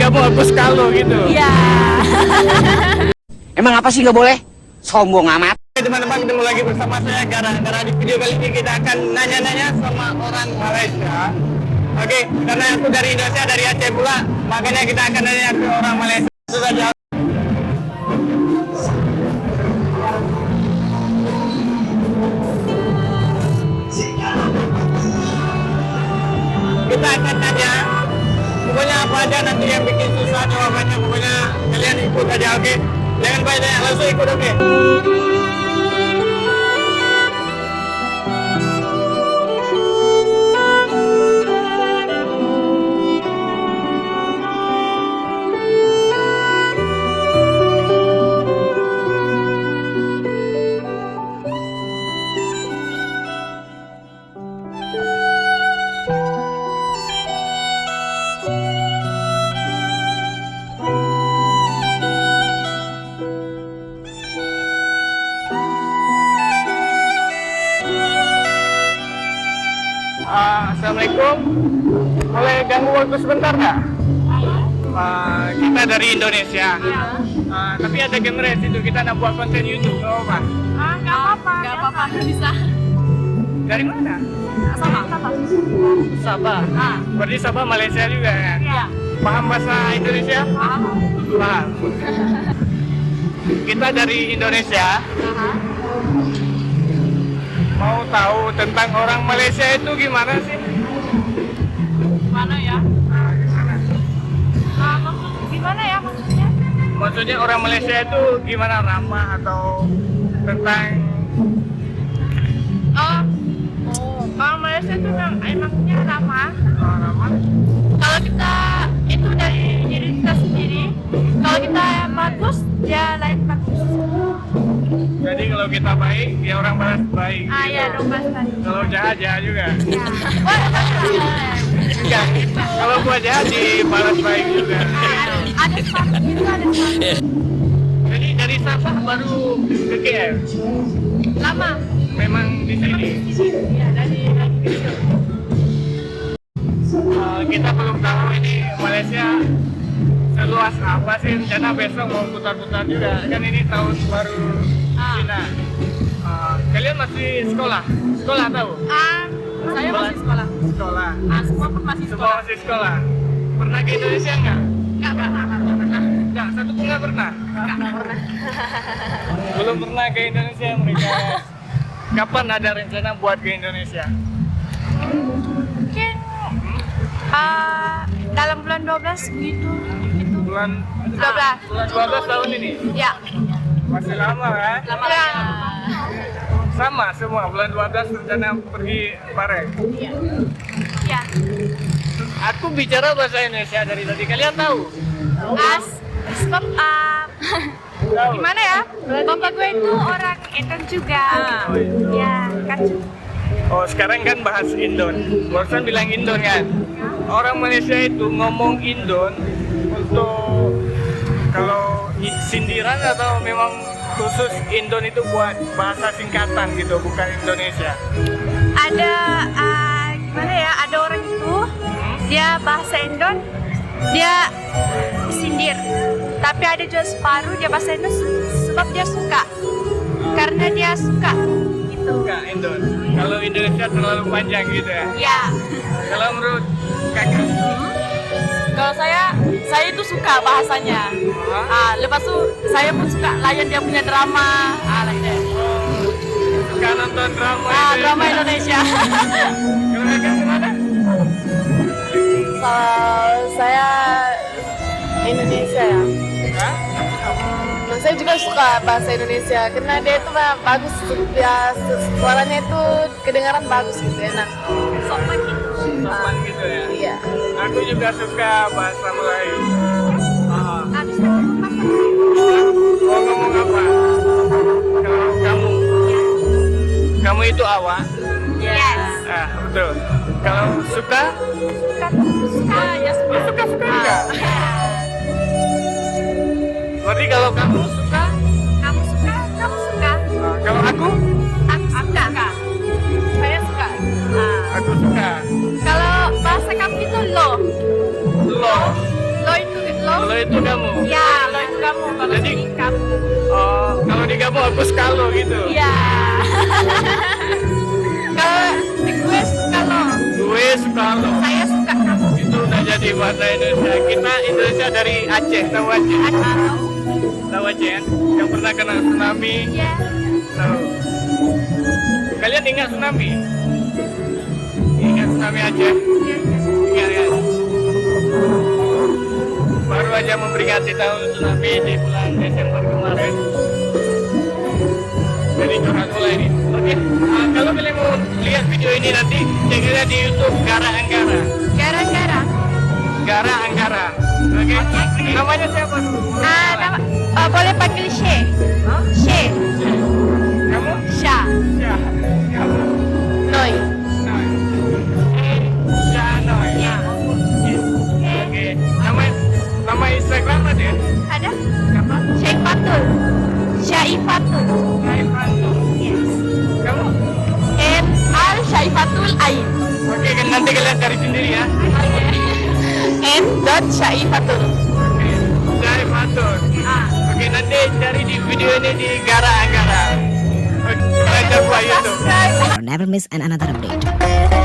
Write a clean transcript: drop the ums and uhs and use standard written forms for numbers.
kamu hapus kalau gitu. Iya. Emang apa sih nggak boleh? Sombong amat. Teman-teman, ketemu lagi bersama saya Gara. Di video kali ini kita akan nanya-nanya sama orang Malaysia. Oke, karena aku dari Indonesia, dari Aceh pula, makanya kita akan nanya ke orang Malaysia. Itu saja. Kita akan tanya, pokoknya apa aja nanti yang bikin susah jawabannya, pokoknya kalian ikut aja, oke? Jangan banyak, langsung ikut, oke? Assalamualaikum, boleh ganggu waktu sebentar nggak? Kita dari Indonesia, tapi ada kamera di situ, kita nak buat konten YouTube, nggak apa-apa? Nggak apa-apa, bisa. Dari mana? Sabah. Sabah. Berarti Sabah Malaysia juga ya? Iya. Paham bahasa Indonesia? Paham. Kita dari Indonesia. Mau tahu tentang orang Malaysia itu gimana sih? Gimana ya? Gimana ya maksudnya? Maksudnya orang Malaysia itu gimana, ramah atau tentang? Orang Malaysia itu emangnya ramah. Ramah? Kalau kita itu dari diri kita sendiri, kalau kita bagus, dia lain bagus. Jadi kalau kita baik, dia orang balas baik. Iya, dong pasti. Kalau jahat jahat juga. Ya. Enggak. Kalau gua jahat dibalas baik juga. Ada seperti itu, ada seperti. Jadi dari Sabah baru ke KL. Lama. Memang di sini. Iya, dari kecil. Kita belum tahu ini Malaysia seluas apa sih, rencana besok mau putar-putar juga kan, ini tahun baru Cina. Kalian masih sekolah tahu? Saya masih sekolah. Semua pun masih Semua sekolah. masih sekolah. Pernah ke Indonesia nggak? Nggak pernah. Nggak, satu pun nggak pernah. Nggak pernah. Belum pernah ke Indonesia mereka. Kapan ada rencana buat ke Indonesia? Mungkin dalam bulan 12 gitu. Bulan 12 tahun ini? Ya. Masih lama kan? Lama ya. Sama semua, bulan 12 rencana pergi bareng. Ya. Aku bicara bahasa Indonesia dari tadi, kalian tahu? Sebab gimana ya? Bapak gue itu orang Indon juga. Ya, kan. Oh, sekarang kan bahas Indon. Barusan bilang Indon kan? Orang Malaysia itu ngomong Indon untuk kalau sindiran atau memang khusus Indon itu buat bahasa singkatan gitu, bukan Indonesia. Ada gimana ya? Ada orang itu dia bahasa Indon, dia sindir. Tapi ada juga separuh dia bahasa Indon sebab dia suka. Karena dia suka gitu. Suka Indon. Kalau Indonesia terlalu panjang gitu ya. Ya. Kalau menurut kakak? Kalau saya itu suka bahasanya. Lepas itu saya pun suka layan dia punya drama. Like that. Suka nonton drama. Drama Indonesia. Kalau kakak gimana? Kalau saya Indonesia ya. Hah? Saya juga suka bahasa Indonesia karena dia itu bagus ya, suaranya itu kedengaran bagus gitu, enak. Sopan gitu. Sopan gitu ya? Iya. Aku juga suka bahasa Melayu. Bisa ngomong apa? Mau ngomong apa? Kalau kamu itu awak? Yes. Betul. Kalau suka? Suka ya Suka juga. Berarti kalau kamu suka? Kamu suka? Kalau aku? Aku suka. Saya suka. Aku suka. Kalau bahasa kamu itu lo. Lo. Lo itu itu kamu. Ya, lo itu kamu. Kalau Jadi- ini kamu. Oh, kalau di kamu aku skalo gitu. Ya. Kalau gue suka lo. Gue skalo. Saya suka kamu. Itu udah jadi bahasa Indonesia. Kita Indonesia dari Aceh, tahu Aceh? Atau Tahu Aceh kan? Yang pernah kena tsunami. ya. Tahu. Kalian ingat tsunami? Ingat tsunami Aceh? Ingat kan? Baru aja memperingati tahun tsunami di bulan Desember kemarin. Jadi curhat mulai ini. Oke, kalau kalian mau lihat video ini nanti cek aja di YouTube Gara Anggara. Gara-gara. Gara Anggara. Oke. Namanya siapa dulu? Boleh panggil She. She. Kamu? Sha. Ya. Kamu? Noi. Noi. Shanoy. Ya. Oke. Nama Instagram ada ya? Ada? Apa? Syaifatul. Syaifatul. Syaifatul. Yes. Kamu? M.Al Syaifatul Ain. Oke, kan nanti kalian cari sendiri ya. M.Syaifatul. Oke. Syaifatul. Oke, nanti cari di video ini di Gara Anggara. Oke, baca buat YouTube. Subscribe. Or never miss another update.